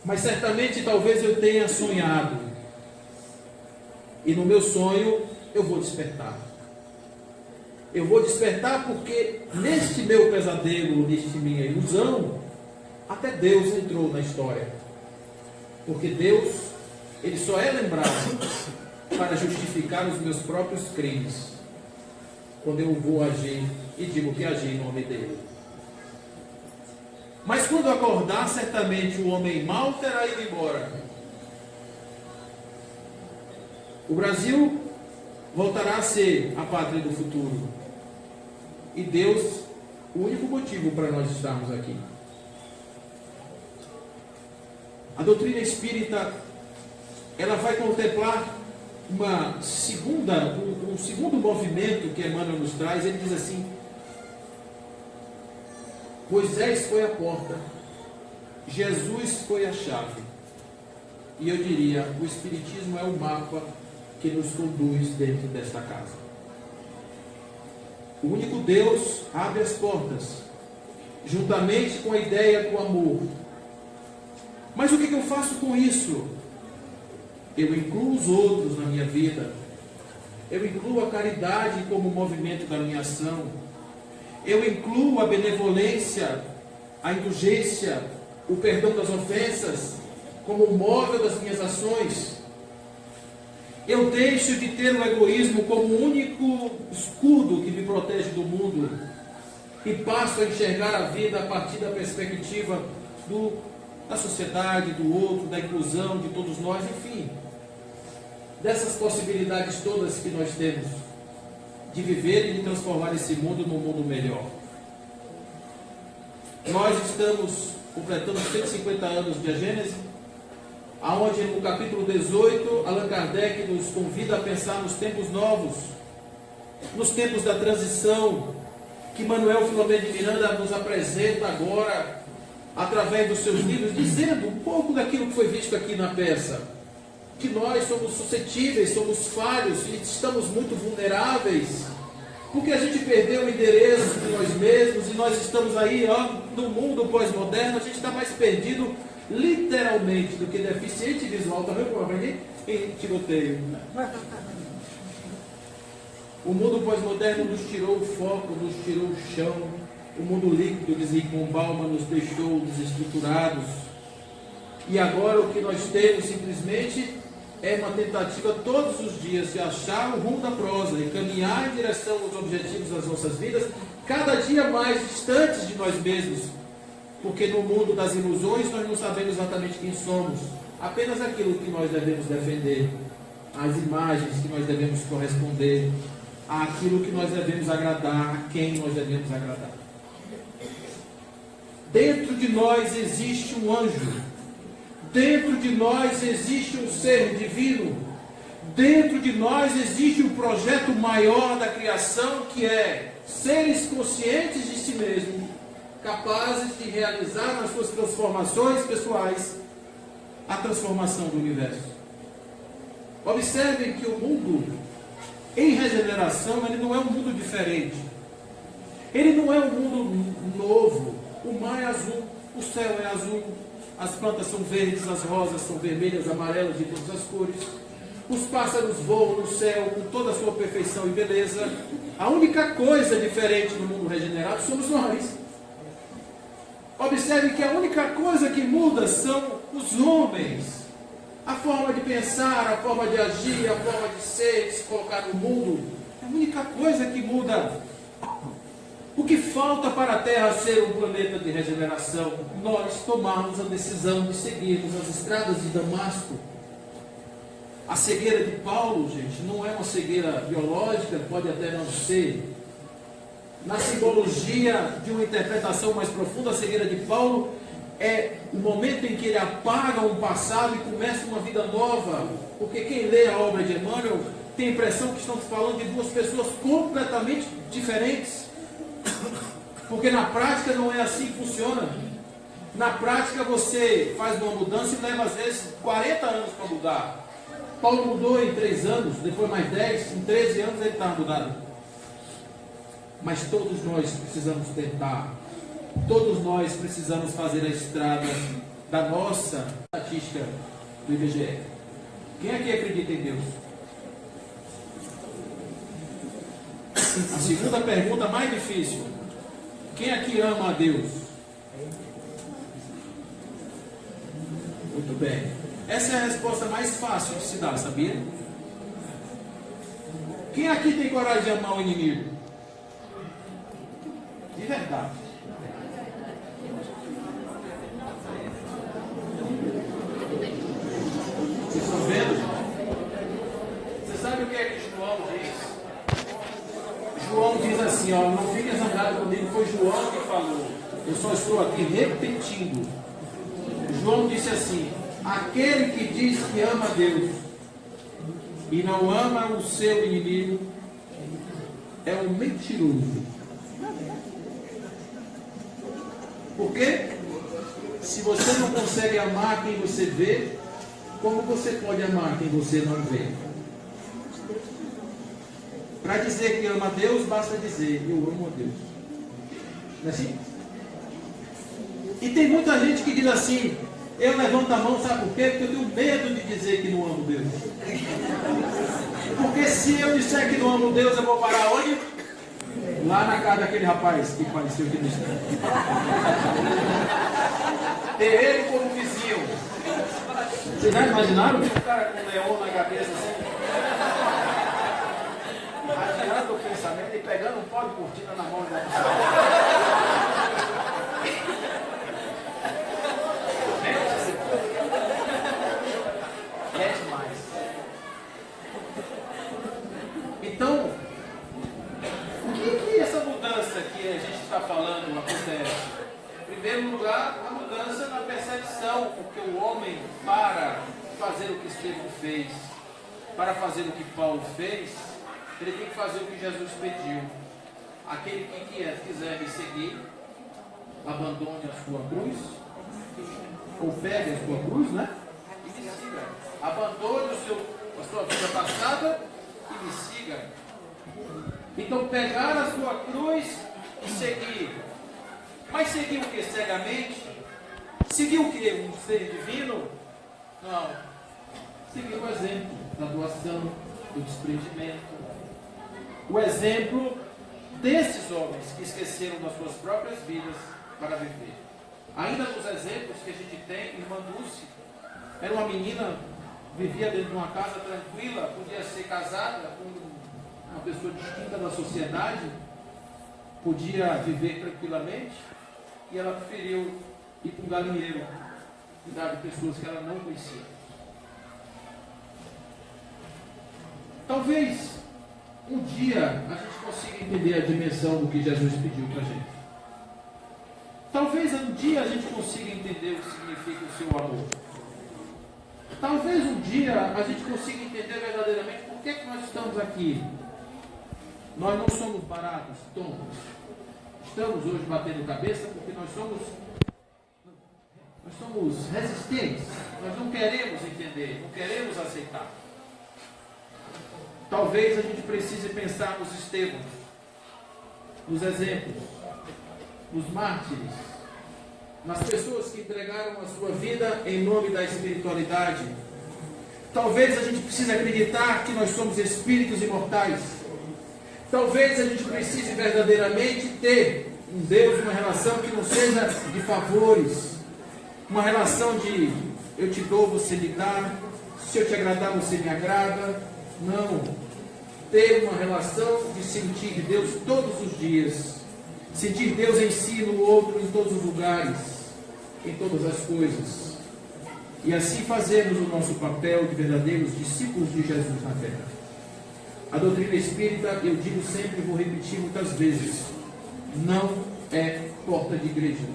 Mas certamente, talvez eu tenha sonhado. E no meu sonho, eu vou despertar. Eu vou despertar porque neste meu pesadelo, neste minha ilusão, até Deus entrou na história. Porque Deus, Ele só é lembrado para justificar os meus próprios crimes, quando eu vou agir e digo que agi em nome dEle. Mas quando acordar, certamente o homem mau terá ido embora. O Brasil voltará a ser a pátria do futuro. E Deus, o único motivo para nós estarmos aqui. A doutrina espírita, ela vai contemplar um segundo movimento que Emmanuel nos traz. Ele diz assim: Moisés foi a porta, Jesus foi a chave. E eu diria, o Espiritismo é o mapa que nos conduz dentro desta casa. O único Deus abre as portas, juntamente com a ideia do amor. Mas o que eu faço com isso? Eu incluo os outros na minha vida. Eu incluo a caridade como movimento da minha ação. Eu incluo a benevolência, a indulgência, o perdão das ofensas como móvel das minhas ações. Eu deixo de ter o egoísmo como o único escudo que me protege do mundo e passo a enxergar a vida a partir da perspectiva da sociedade, do outro, da inclusão de todos nós, enfim, dessas possibilidades todas que nós temos de viver e de transformar esse mundo num mundo melhor. Nós estamos completando 150 anos de A Gênese, aonde no capítulo 18 Allan Kardec nos convida a pensar nos tempos novos, nos tempos da transição, que Manuel Filomeno de Miranda nos apresenta agora através dos seus livros, dizendo um pouco daquilo que foi visto aqui na peça, que nós somos suscetíveis, somos falhos e estamos muito vulneráveis, porque a gente perdeu o endereço de nós mesmos e nós estamos aí, no mundo pós-moderno, a gente está mais perdido literalmente do que deficiente visual, também provavelmente em tiroteio. O mundo pós-moderno nos tirou o foco, nos tirou o chão. O mundo líquido de Zygmunt Bauman nos deixou desestruturados. E agora o que nós temos simplesmente é uma tentativa todos os dias de achar o rumo da prosa e caminhar em direção aos objetivos das nossas vidas, cada dia mais distantes de nós mesmos. Porque no mundo das ilusões nós não sabemos exatamente quem somos, apenas aquilo que nós devemos defender, as imagens que nós devemos corresponder, aquilo que nós devemos agradar, a quem nós devemos agradar. Dentro de nós existe um anjo, dentro de nós existe um ser divino, dentro de nós existe um projeto maior da criação, que é seres conscientes de si mesmos, capazes de realizar nas suas transformações pessoais a transformação do universo. Observem que o mundo em regeneração, ele não é um mundo diferente, ele não é um mundo novo. O mar é azul, o céu é azul, as plantas são verdes, as rosas são vermelhas, amarelas, de todas as cores, os pássaros voam no céu com toda a sua perfeição e beleza. A única coisa diferente no mundo regenerado somos nós. Observe que a única coisa que muda são os homens. A forma de pensar, a forma de agir, a forma de ser, de se colocar no mundo. É a única coisa que muda. O que falta para a Terra ser um planeta de regeneração? Nós tomarmos a decisão de seguirmos as estradas de Damasco. A cegueira de Paulo, gente, não é uma cegueira biológica, pode até não ser. Na simbologia de uma interpretação mais profunda, a cegueira de Paulo é o momento em que ele apaga um passado e começa uma vida nova. Porque quem lê a obra de Emmanuel tem a impressão que estamos falando de duas pessoas completamente diferentes. Porque na prática não é assim que funciona. Na prática você faz uma mudança e leva às vezes 40 anos para mudar. Paulo mudou em 3 anos, depois mais 10, em 13 anos ele estava mudado. Mas todos nós precisamos tentar. Todos nós precisamos fazer a estrada da nossa estatística do IBGE. Quem aqui acredita em Deus? A segunda pergunta mais difícil. Quem aqui ama a Deus? Muito bem. Essa é a resposta mais fácil de se dar, sabia? Quem aqui tem coragem de amar o inimigo? De verdade. Vocês estão vendo? Você sabe o que é que João diz? João diz assim, ó, não fique zangado comigo, foi João que falou. Eu só estou aqui repetindo. João disse assim: aquele que diz que ama a Deus e não ama o seu inimigo é um mentiroso. Porque se você não consegue amar quem você vê, como você pode amar quem você não vê? Para dizer que ama a Deus, basta dizer, eu amo a Deus. Não é assim? E tem muita gente que diz assim, eu levanto a mão, sabe por quê? Porque eu tenho medo de dizer que não amo Deus. Porque se eu disser que não amo Deus, eu vou parar onde? Lá na casa daquele rapaz que apareceu aqui no estado. Ter ele como vizinho. Vocês já imaginaram? Um cara com um leão na cabeça assim? Adiando o pensamento e pegando um pó de cortina na mão da pessoa. É demais. Então, o que essa mudança que a gente está falando acontece? Em primeiro lugar, a mudança na percepção, porque o homem, para fazer o que Estevão fez, para fazer o que Paulo fez, ele tem que fazer o que Jesus pediu. Aquele que quiser me seguir, abandone a sua cruz, ou pegue a sua cruz, né? E me siga. Abandone a sua vida passada e me siga. Então, pegar a sua cruz e seguir. Mas seguir o que? Cegamente? Seguir o que? Um ser divino? Não. Seguir o exemplo da doação, do desprendimento. O exemplo desses homens que esqueceram das suas próprias vidas para viver. Ainda nos exemplos que a gente tem, irmã Dulce, era uma menina, vivia dentro de uma casa tranquila, podia ser casada com uma pessoa distinta da sociedade, podia viver tranquilamente, e ela preferiu ir para um galinheiro, cuidar de pessoas que ela não conhecia. Talvez um dia a gente consiga entender a dimensão do que Jesus pediu para a gente. Talvez um dia a gente consiga entender o que significa o seu amor. Talvez um dia a gente consiga entender verdadeiramente por que nós estamos aqui. Nós não somos baratos, tontos. Estamos hoje batendo cabeça porque nós somos resistentes. Nós não queremos entender, não queremos aceitar. Talvez a gente precise pensar nos Estevãos, nos exemplos, nos mártires, nas pessoas que entregaram a sua vida em nome da espiritualidade. Talvez a gente precise acreditar que nós somos espíritos imortais. Talvez a gente precise verdadeiramente ter um Deus, uma relação que não seja de favores, uma relação de eu te dou, você me dá, se eu te agradar, você me agrada. Não. Ter uma relação de sentir Deus todos os dias, sentir Deus em si, no outro, em todos os lugares, em todas as coisas, e assim fazermos o nosso papel de verdadeiros discípulos de Jesus na terra. A doutrina espírita, eu digo sempre e vou repetir muitas vezes, não é porta de igreja.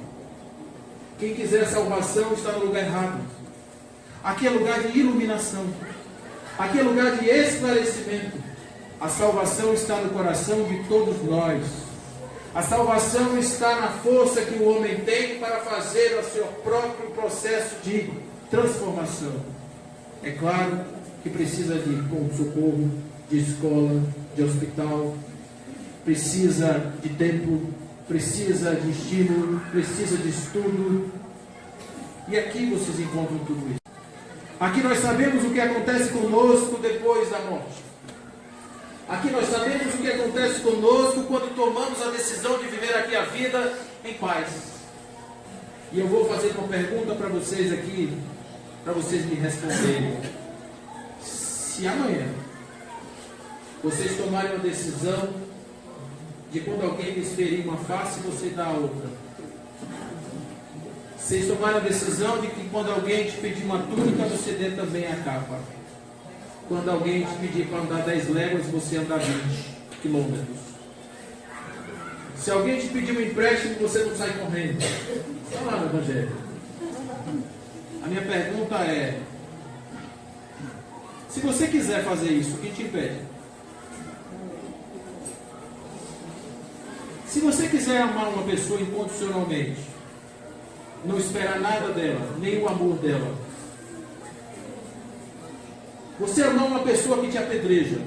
Quem quiser salvação está no lugar errado. Aqui é lugar de iluminação, aqui é lugar de esclarecimento. A salvação está no coração de todos nós. A salvação está na força que o homem tem para fazer o seu próprio processo de transformação. É claro que precisa de ponto-socorro, de escola, de hospital, precisa de tempo, precisa de estímulo, precisa de estudo. E aqui vocês encontram tudo isso. Aqui nós sabemos o que acontece conosco depois da morte. Aqui nós sabemos o que acontece conosco quando tomamos a decisão de viver aqui a vida em paz. E eu vou fazer uma pergunta para vocês aqui, para vocês me responderem. Se amanhã vocês tomarem uma decisão de quando alguém lhes ferir uma face, você dá a outra. Vocês tomaram a decisão de que quando alguém te pedir uma túnica, você dê também a capa. Quando alguém te pedir para andar 10 léguas, você anda 20 quilômetros. Se alguém te pedir um empréstimo, você não sai correndo. Está lá no Evangelho. A minha pergunta é: se você quiser fazer isso, o que te impede? Se você quiser amar uma pessoa incondicionalmente, não esperar nada dela, nem o amor dela. Você não é uma pessoa que te apedreja,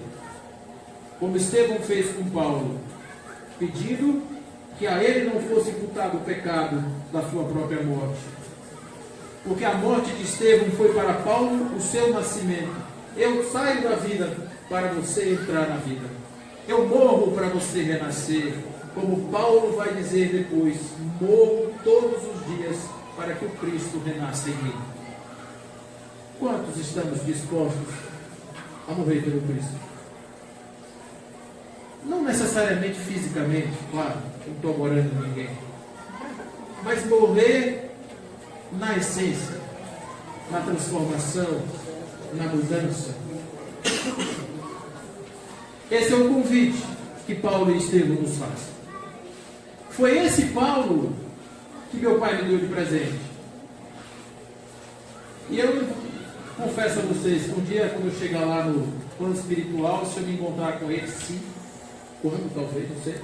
como Estevão fez com Paulo, pedindo que a ele não fosse imputado o pecado da sua própria morte. Porque a morte de Estevão foi para Paulo o seu nascimento. Eu saio da vida para você entrar na vida. Eu morro para você renascer. Como Paulo vai dizer depois, morro todos os dias para que o Cristo renasça em mim. Quantos estamos dispostos a morrer pelo Cristo? Não necessariamente fisicamente, claro, não estou morando ninguém. Mas morrer na essência, na transformação, na mudança. Esse é o convite que Paulo e Estevão nos fazem. Foi esse Paulo que meu pai me deu de presente. E eu confesso a vocês que um dia, quando eu chegar lá no plano espiritual, se eu me encontrar com ele, sim, quando talvez, não sei,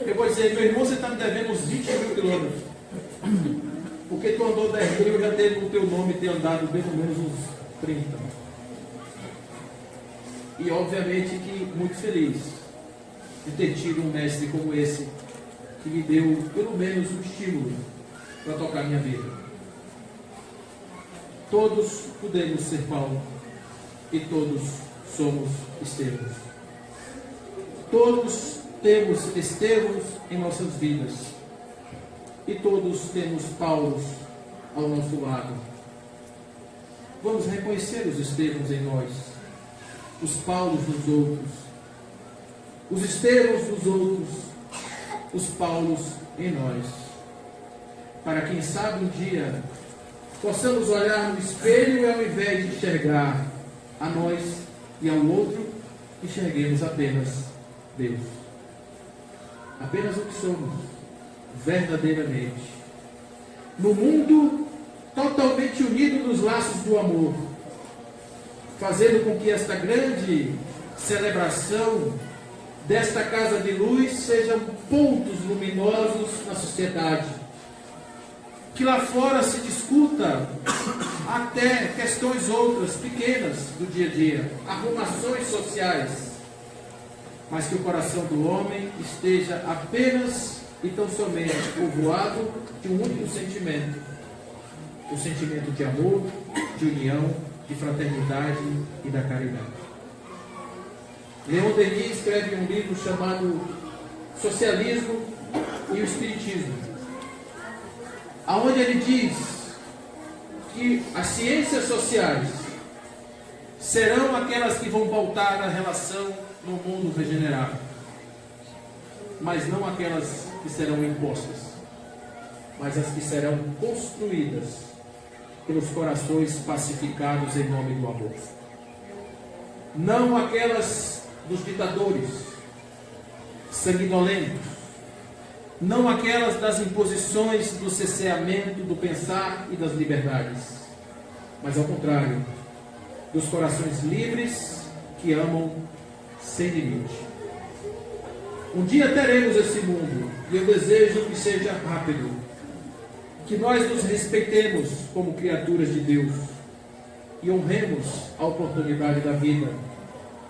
eu vou dizer: meu irmão, você está me devendo uns 20 mil quilômetros. Porque tu andou 10 mil, eu já teve o teu nome ter andado pelo menos uns 30. E obviamente que muito feliz de ter tido um mestre como esse, que me deu pelo menos um estímulo para tocar minha vida. Todos podemos ser Paulo e todos somos Estevãos. Todos temos Estevãos em nossas vidas e todos temos Paulos ao nosso lado. Vamos reconhecer os Estevãos em nós, os Paulos dos outros, os Estevãos dos outros, os Paulos em nós, para quem sabe um dia possamos olhar no espelho e ao invés de enxergar a nós e ao outro, enxerguemos apenas Deus. Apenas o que somos, verdadeiramente. No mundo totalmente unido nos laços do amor, fazendo com que esta grande celebração desta casa de luz sejam pontos luminosos na sociedade. Que lá fora se discuta até questões outras, pequenas do dia a dia, arrumações sociais, mas que o coração do homem esteja apenas e tão somente povoado de um único sentimento, o sentimento de amor, de união, de fraternidade e da caridade. Leon Denis escreve um livro chamado Socialismo e o Espiritismo, aonde ele diz que as ciências sociais serão aquelas que vão pautar a relação no mundo regenerado, mas não aquelas que serão impostas, mas as que serão construídas pelos corações pacificados em nome do amor. Não aquelas dos ditadores sanguinolentos, não aquelas das imposições do cesseamento do pensar e das liberdades, mas ao contrário, dos corações livres que amam sem limite. Um dia teremos esse mundo e eu desejo que seja rápido, que nós nos respeitemos como criaturas de Deus e honremos a oportunidade da vida,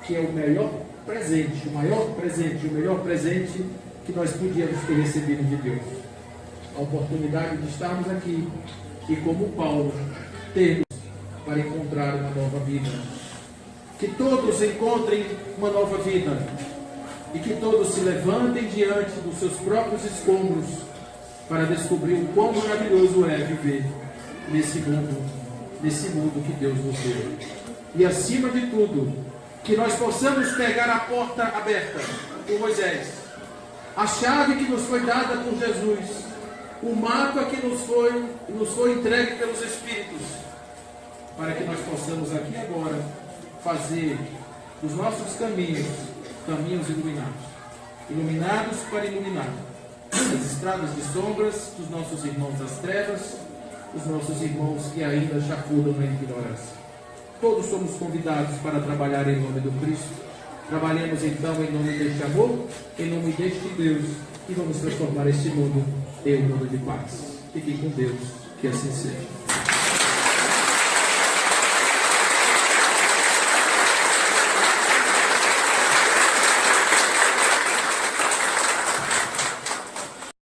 que é o melhor presente, o maior presente, o melhor presente que nós podíamos ter recebido de Deus. A oportunidade de estarmos aqui e, como Paulo, termos para encontrar uma nova vida. Que todos encontrem uma nova vida e que todos se levantem diante dos seus próprios escombros para descobrir o quão maravilhoso é viver nesse mundo que Deus nos deu. E acima de tudo, que nós possamos pegar a porta aberta por Moisés, a chave que nos foi dada por Jesus, o mapa que nos foi entregue pelos Espíritos, para que nós possamos aqui agora fazer dos nossos caminhos iluminados para iluminar as estradas de sombras dos nossos irmãos das trevas, os nossos irmãos que ainda chafurdam na ignorância. Todos somos convidados para trabalhar em nome do Cristo. Trabalhemos então em nome deste amor, em nome deste Deus, e vamos transformar este mundo em um mundo de paz. Fique com Deus, que assim seja.